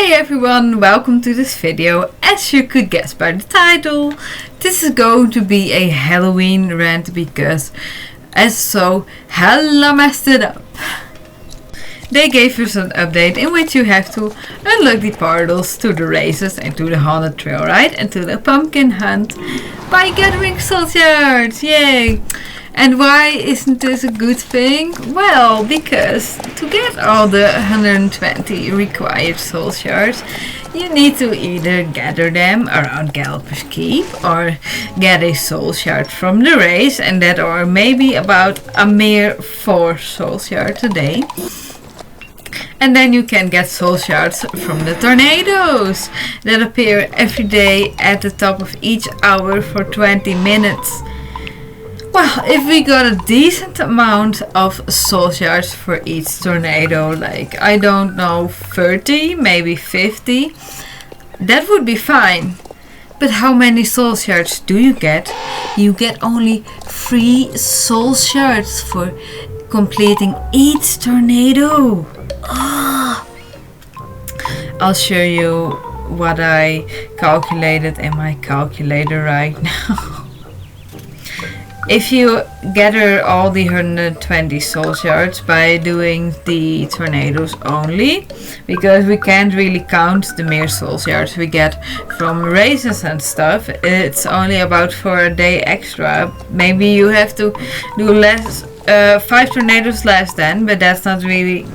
Hey everyone, welcome to this video. As you could guess by the title, this is going to be a Halloween rant because SSO hella messed it up. They gave us an update in which you have to unlock the portals to the races and to the haunted trail ride and to the pumpkin hunt by gathering soul shards. Yay! And why isn't this a good thing? Well, because to get all the 120 required soul shards, you need to either gather them around Galloper's Keep or get a soul shard from the race, and that are maybe about a mere 4 soul shards a day. And then you can get soul shards from the tornadoes that appear every day at the top of each hour for 20 minutes. Well, if we got a decent amount of soul shards for each tornado, like, I don't know, 30, maybe 50, that would be fine. But how many soul shards do you get? You get only 3 soul shards for completing each tornado. I'll show you what I calculated in my calculator right now. If you gather all the 120 soul shards by doing the tornadoes only, because we can't really count the mere soul shards we get from races and stuff, it's only about for a day extra. Maybe you have to do less, 5 tornadoes less then, but that's not really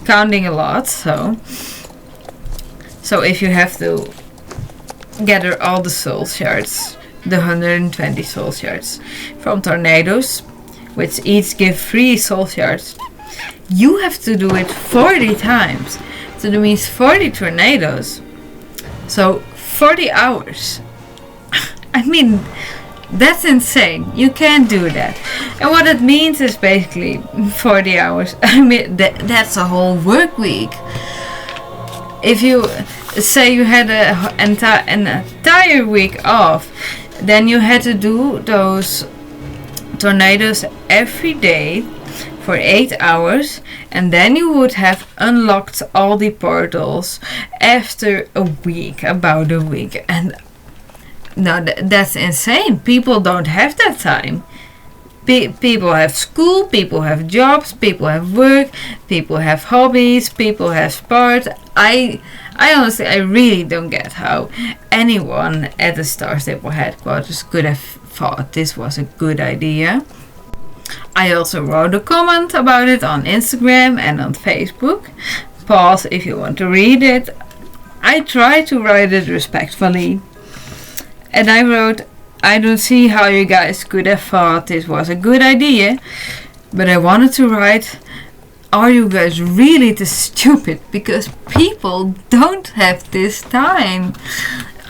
counting a lot. So if you have to gather all the soul shards, the 120 soul shards from tornadoes, which each give 3 soul shards, you have to do it 40 times. So that means 40 tornadoes. So 40 hours. I mean, that's insane. You can't do that. And what it means is basically 40 hours. I mean, that's a whole work week. If you say you had an entire week off, then you had to do those tornadoes every day for 8 hours, and then you would have unlocked all the portals after a week, about a week. And no, that's insane. People don't have that time. People have school, people have jobs, people have work, people have hobbies, people have sport. I honestly, I really don't get how anyone at the StarStable headquarters could have thought this was a good idea. I also wrote a comment about it on Instagram and on Facebook. Pause if you want to read it. I tried to write it respectfully. And I wrote, I don't see how you guys could have thought this was a good idea. But I wanted to write, are you guys really this stupid? Because people don't have this time.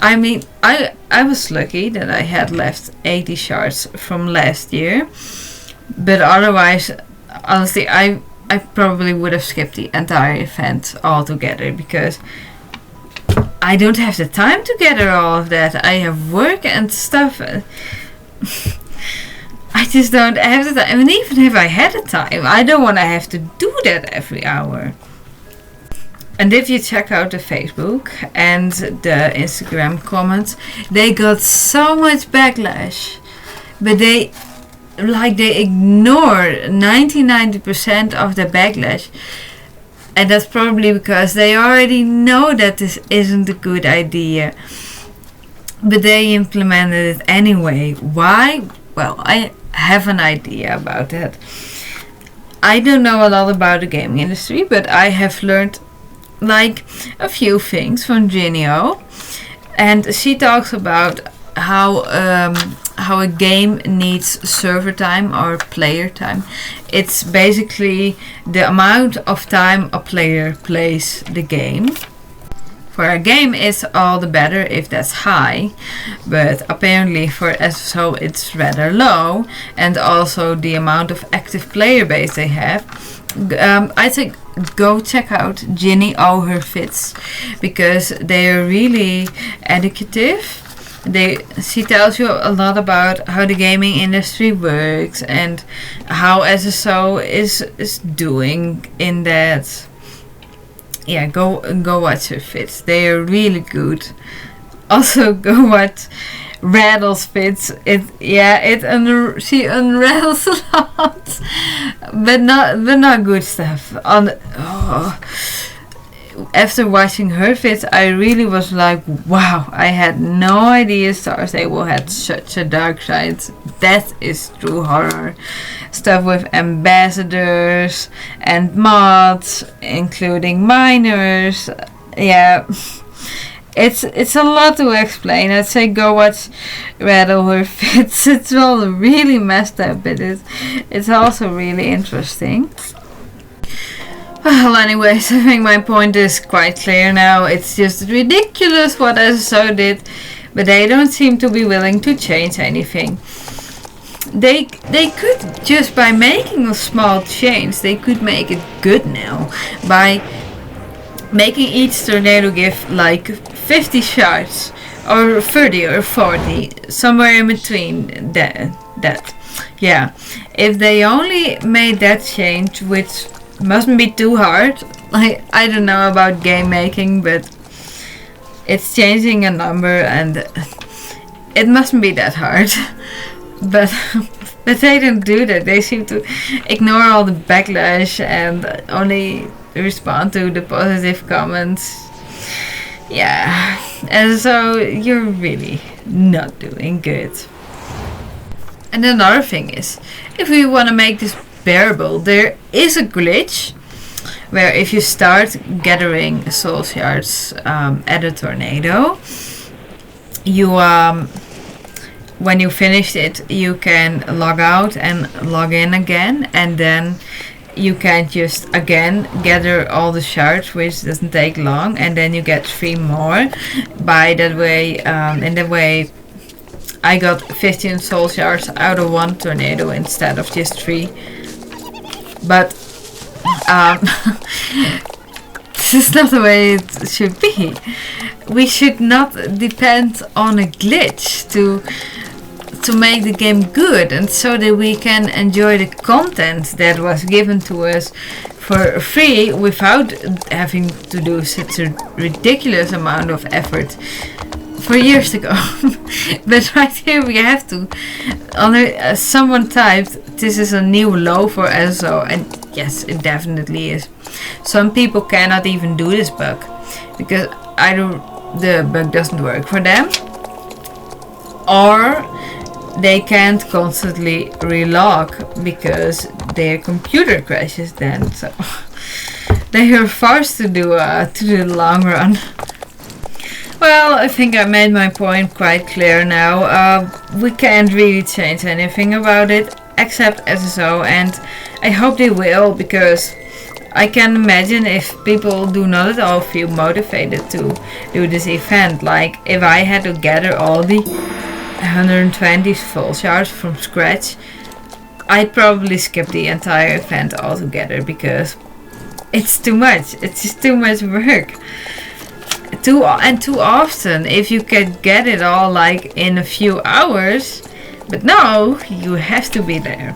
I mean, I was lucky that I had left 80 shards from last year. But otherwise, honestly, I probably would have skipped the entire event altogether, because I don't have the time to gather all of that. I have work and stuff. I just don't have the time. And even if I had the time, I don't want to have to do that every hour. And if you check out the Facebook and the Instagram comments, they got so much backlash. But they ignore 90% of the backlash. And that's probably because they already know that this isn't a good idea. But they implemented it anyway. Why? Well, I have an idea about that. I don't know a lot about the gaming industry, but I have learned like a few things from Ginio. And she talks about how a game needs server time or player time. It's basically the amount of time a player plays the game. For a game, it's all the better if that's high, but apparently for SSO it's rather low, and also the amount of active player base they have. I think go check out Ginny all her fits, because they are really educative. She tells you a lot about how the gaming industry works and how SSO is doing in that. yeah, go watch her fits. They are really good. Also, go watch Rattle's fits. She unravels a lot, but not good stuff. After watching her fits, I really was like, wow, I had no idea StarStable had such a dark side. That is true horror. Stuff with ambassadors and mods, including minors. Yeah, it's a lot to explain. I'd say go watch Rattle her fits. It's all really messed up, but it's also really interesting. Well, anyways, I think my point is quite clear now. It's just ridiculous what SSO did, but they don't seem to be willing to change anything. They could, just by making a small change, they could make it good now. By making each tornado give like 50 shards, or 30 or 40, somewhere in between that. Yeah, if they only made that change, which mustn't be too hard. I don't know about game making, but it's changing a number and it mustn't be that hard. But they don't do that. They seem to ignore all the backlash and only respond to the positive comments. Yeah, and so you're really not doing good. And another thing is, if we want to make this bearable, there is a glitch where if you start gathering soul shards at a tornado, you when you finish it, you can log out and log in again, and then you can just again gather all the shards, which doesn't take long, and then you get 3 more. By that way, in that way, I got 15 soul shards out of 1 tornado instead of just 3. But this is not the way it should be. We should not depend on a glitch to make the game good, and so that we can enjoy the content that was given to us for free without having to do such a ridiculous amount of effort for years ago. But right here we have to. Someone typed, this is a new low for SSO, and yes, it definitely is. Some people cannot even do this bug because either the bug doesn't work for them, or they can't constantly relog because their computer crashes then, so they are forced to do the long run. Well, I think I made my point quite clear now. We can't really change anything about it except SSO, and I hope they will, because I can imagine if people do not at all feel motivated to do this event. Like if I had to gather all the 120 full shards from scratch, I'd probably skip the entire event altogether, because it's too much. It's just too much work. Too often. If you could get it all like in a few hours, but no, you have to be there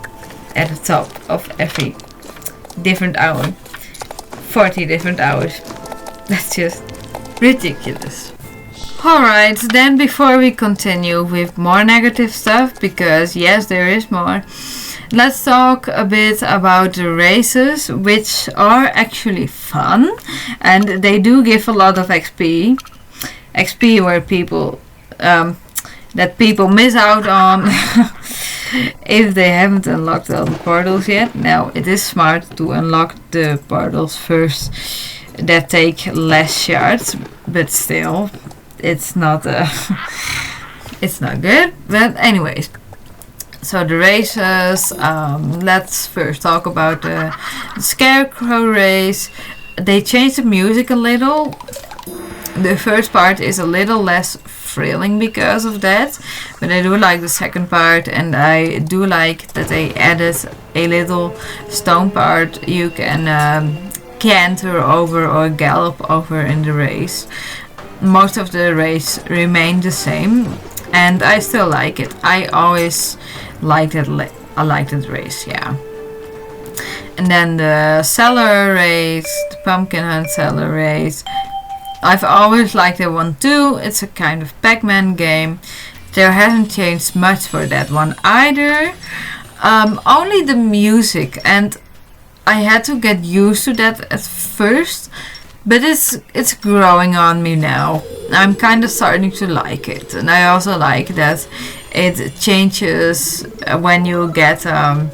at the top of every different hour. 40 different hours. That's just ridiculous. Alright, then before we continue with more negative stuff, because yes, there is more, let's talk a bit about the races, which are actually fun, and they do give a lot of XP. XP where people, that people miss out on if they haven't unlocked all the portals yet. Now, it is smart to unlock the portals first that take less shards, but still, it's not it's not good. But anyways, so the races, let's first talk about the Scarecrow race. They changed the music a little. The first part is a little less thrilling because of that, but I do like the second part, and I do like that they added a little stone part you can canter over or gallop over in the race. Most of the race remained the same, and I still like it. I always liked it. I liked that race, yeah. And then the cellar race, the pumpkin hunt cellar race. I've always liked that one too. It's a kind of Pac-Man game. There hasn't changed much for that one either. Only the music, and I had to get used to that at first, but it's growing on me now. I'm kind of starting to like it, and I also like that it changes when you get the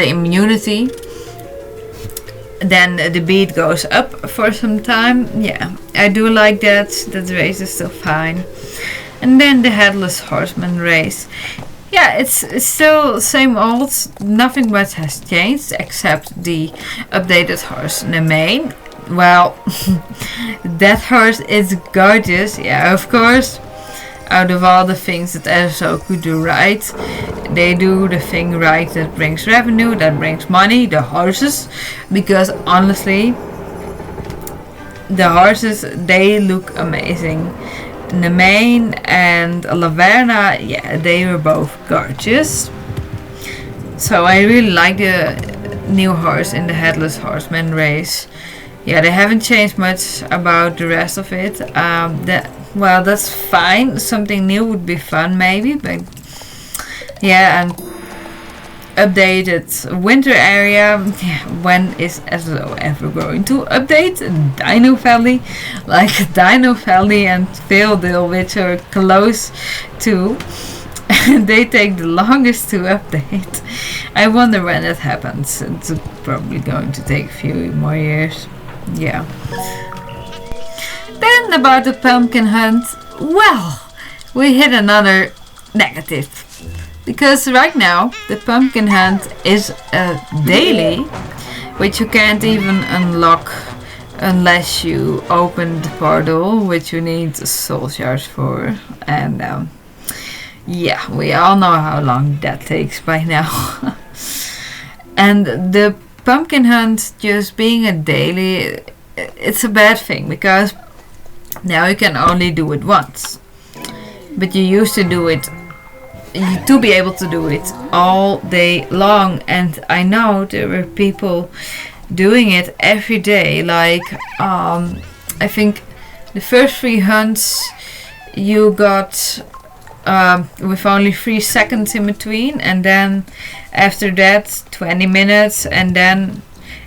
immunity. Then the beat goes up for some time. Yeah, I do like that. That race is still fine. And then the Headless Horseman race. Yeah, it's still same old. Nothing much has changed except the updated horse Nemain. Well, that horse is gorgeous. Yeah, of course. Out of all the things that SSO could do right, they do the thing right that brings revenue, that brings money, the horses. Because honestly, the horses, they look amazing. Nemain and Laverna, yeah, they were both gorgeous. So I really like the new horse in the Headless Horseman race. Yeah, they haven't changed much about the rest of it. Well, that's fine. Something new would be fun maybe, but yeah, and updated winter area. Yeah, when is SSO ever going to update Dino Valley? Like Dino Valley and Valedale, which are close to, they take the longest to update. I wonder when it happens. It's probably going to take a few more years. Yeah. Then about the pumpkin hunt, well, we hit another negative. Because right now, the pumpkin hunt is a daily, which you can't even unlock unless you open the portal, which you need soul shards for. And yeah, we all know how long that takes by now. And the pumpkin hunt just being a daily, it's a bad thing, because now you can only do it once. But you used to do it, to be able to do it all day long. And I know there were people doing it every day. Like, I think the first 3 hunts you got with only 3 seconds in between, and then after that 20 minutes, and then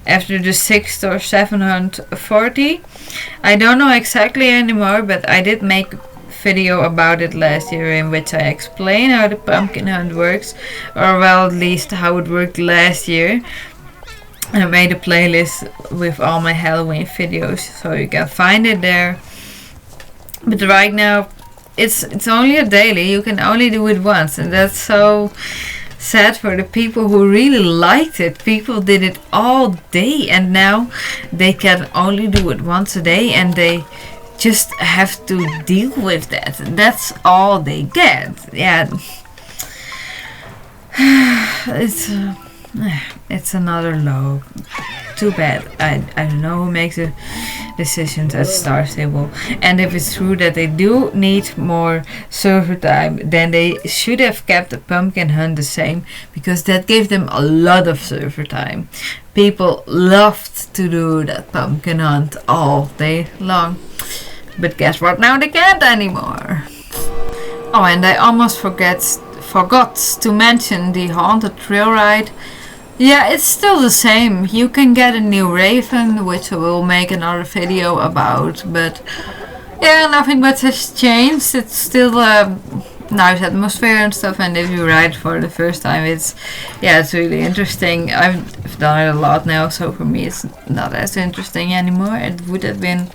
after the 6th or 7th hunt 40. I don't know exactly anymore, but I did make a video about it last year in which I explain how the pumpkin hunt works, or well, at least how it worked last year. I made a playlist with all my Halloween videos, so you can find it there. But right now it's only a daily, you can only do it once, and that's so sad for the people who really liked it. People did it all day, and now they can only do it once a day, and they just have to deal with that. That's all they get. Yeah, it's another low. Too bad. I don't know who makes the decisions at StarStable. And if it's true that they do need more server time, then they should have kept the pumpkin hunt the same, because that gave them a lot of server time. People loved to do that pumpkin hunt all day long. But guess what? Now they can't anymore. Oh, and I almost forgot to mention the haunted trail ride. Yeah, it's still the same. You can get a new raven, which I will make another video about. But yeah, nothing much has changed. It's still nice atmosphere and stuff. And if you ride for the first time, it's really interesting. I've done it a lot now, so for me it's not as interesting anymore. It would have been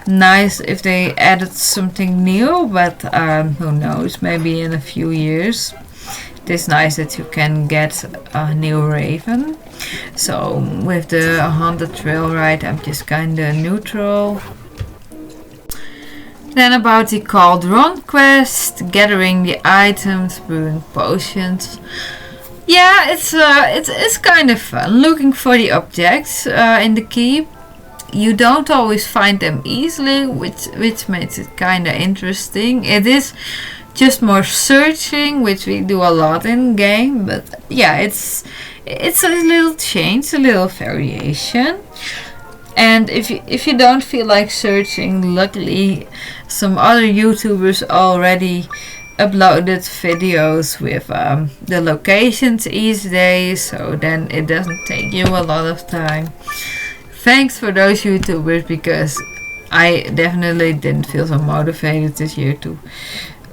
nice if they added something new, but who knows? Maybe in a few years. It's nice that you can get a new raven. So with the haunted trail ride, I'm just kinda neutral. Then about the Cauldron quest, gathering the items, brewing potions. Yeah, it's kind of fun looking for the objects in the keep. You don't always find them easily, which makes it kinda interesting. It is just more searching, which we do a lot in game, but yeah, it's it's a little change, a little variation. And if you don't feel like searching, luckily some other YouTubers already uploaded videos with the locations each day, so then it doesn't take you a lot of time. Thanks for those YouTubers, because I definitely didn't feel so motivated this year to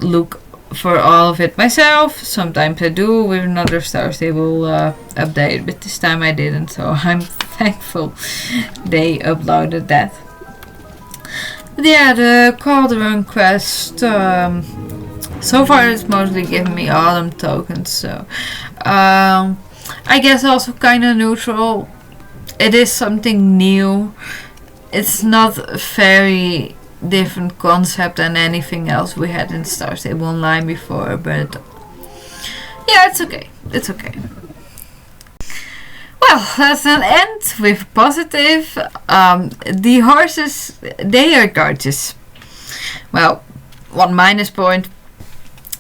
look for all of it myself. Sometimes I do with another Star Stable update, but this time I didn't, so I'm thankful they uploaded that. But yeah, the Cauldron quest, so far it's mostly giving me autumn tokens, so I guess also kind of neutral. It is something new. It's not a very different concept than anything else we had in StarStableOnline before, but yeah, it's okay. It's okay. Well, that's an end with positive. The horses, they are gorgeous. Well, one minus point.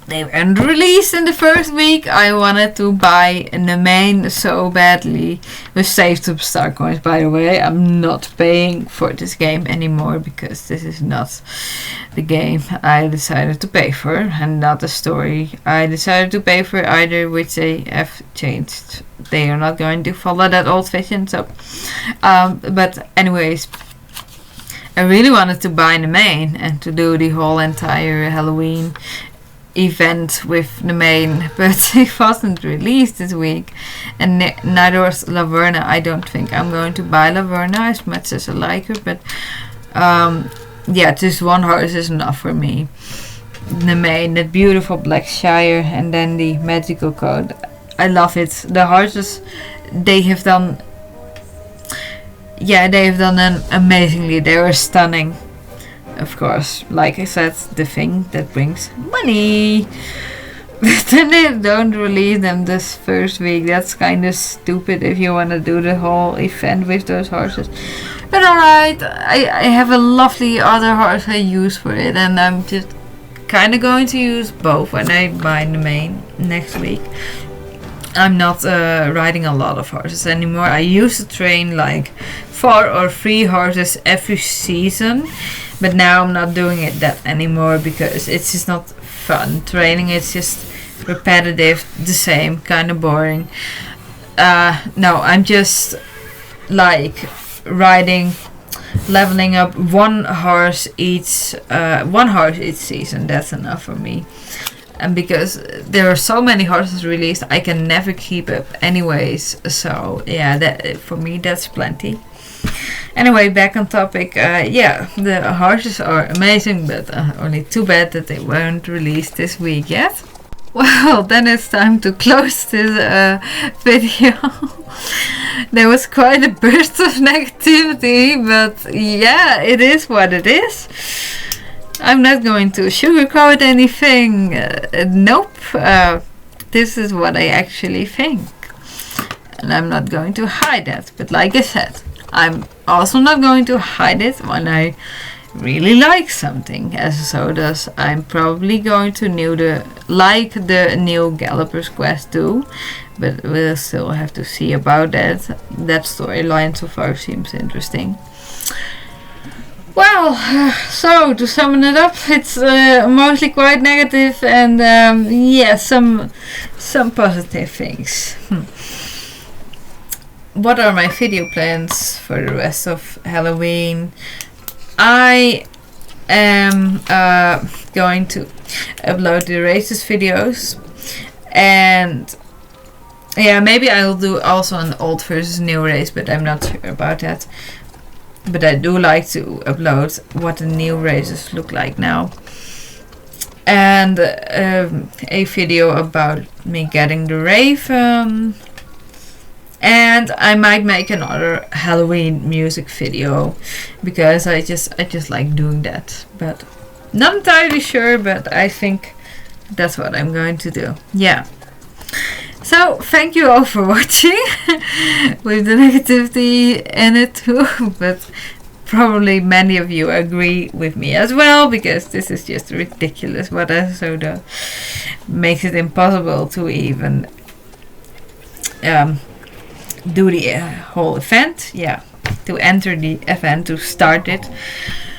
They weren't released in the first week. I wanted to buy Nemain so badly with saved superstar coins, by the way. I'm not paying for this game anymore because this is not the game I decided to pay for, and not the story I decided to pay for either, which they have changed. They are not going to follow that old vision, so but anyways, I really wanted to buy Nemain and to do the whole entire Halloween event with Nemain, but it wasn't released this week, and neither was Laverna. I don't think I'm going to buy Laverna as much as I like her, but yeah, just one horse is enough for me. Nemain, that beautiful black shire, and then the magical coat. I love it. The horses, they have done an amazingly. They were stunning. Of course, like I said, the thing that brings money. But then they don't release them this first week. That's kind of stupid if you want to do the whole event with those horses. But alright, I have a lovely other horse I use for it, and I'm just kind of going to use both when I buy the main next week. I'm not riding a lot of horses anymore. I used to train like 4 or 3 horses every season, but now I'm not doing it that anymore because it's just not fun. Training is just repetitive, the same, kind of boring. No, I'm just like riding, leveling up one horse each season. That's enough for me. And because there are so many horses released, I can never keep up anyways. So yeah, that for me that's plenty. Anyway, back on topic. Yeah, the horses are amazing, but only too bad that they weren't released this week yet. Well, then it's time to close this video. There was quite a burst of negativity, but yeah, it is what it is. I'm not going to sugarcoat anything. Nope. This is what I actually think. And I'm not going to hide that. But like I said, I'm also not going to hide it when I really like something. SSO does. I'm probably going to like the new Galloper's Quest too. But we'll still have to see about that. That storyline so far seems interesting. Well, so to sum it up, it's mostly quite negative, and yeah, some positive things. What are my video plans for the rest of Halloween? I am going to upload the races videos, and yeah, maybe I'll do also an old versus new race, but I'm not sure about that. But I do like to upload what the new races look like now. And a video about me getting the Raven. And I might make another Halloween music video, because I just like doing that. But not entirely sure, but I think that's what I'm going to do. Yeah. So, thank you all for watching, with the negativity in it too, but probably many of you agree with me as well, because this is just ridiculous what SSO does. Makes it impossible to even do the whole event. Yeah, to enter the event, to start it.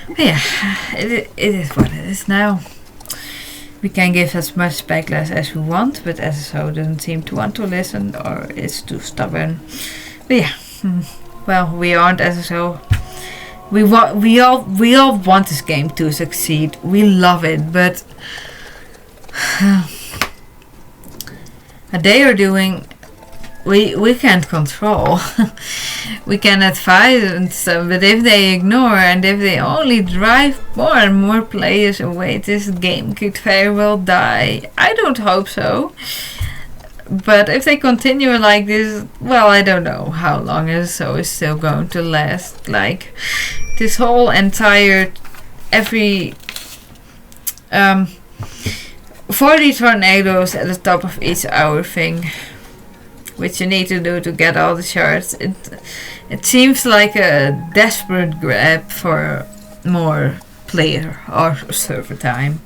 But yeah, it is what it is now. We can give as much backlash as we want, but SSO doesn't seem to want to listen, or is too stubborn. But yeah, well, we aren't SSO. We all want this game to succeed. We love it, but they are doing. We can't control. We can advise and stuff, but if they ignore and if they only drive more and more players away, this game could very well die. I don't hope so. But if they continue like this, well, I don't know how long SSO is still going to last. Like, this whole entire, every 40 tornadoes at the top of each hour thing, which you need to do to get all the shards. It seems like a desperate grab for more player or server time.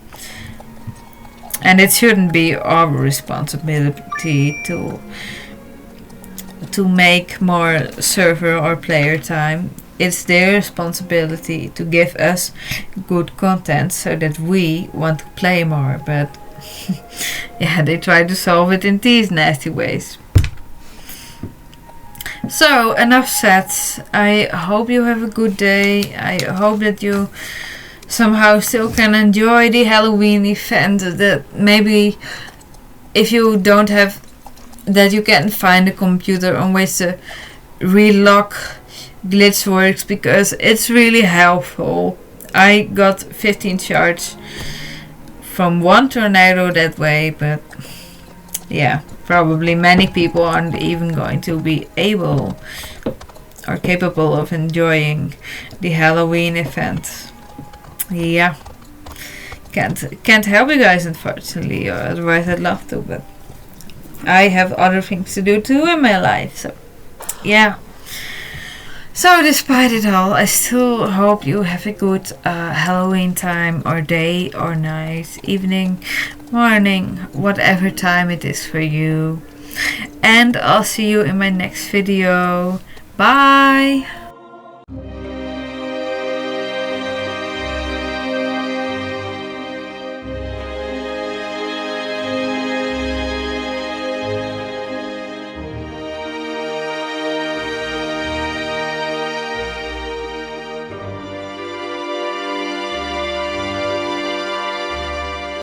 And it shouldn't be our responsibility to make more server or player time. It's their responsibility to give us good content so that we want to play more. But yeah, they try to solve it in these nasty ways. So, enough said. I hope you have a good day. I hope that you somehow still can enjoy the Halloween event. That maybe if you don't have, that you can find a computer on which the relock glitch works, because it's really helpful. I got 15 shards from one tornado that way, but yeah, probably many people aren't even going to be able or capable of enjoying the Halloween event. Yeah, can't help you guys, unfortunately, or otherwise I'd love to, but I have other things to do too in my life. So yeah. So despite it all, I still hope you have a good Halloween time, or day, or night, evening, morning, whatever time it is for you. And I'll see you in my next video. Bye!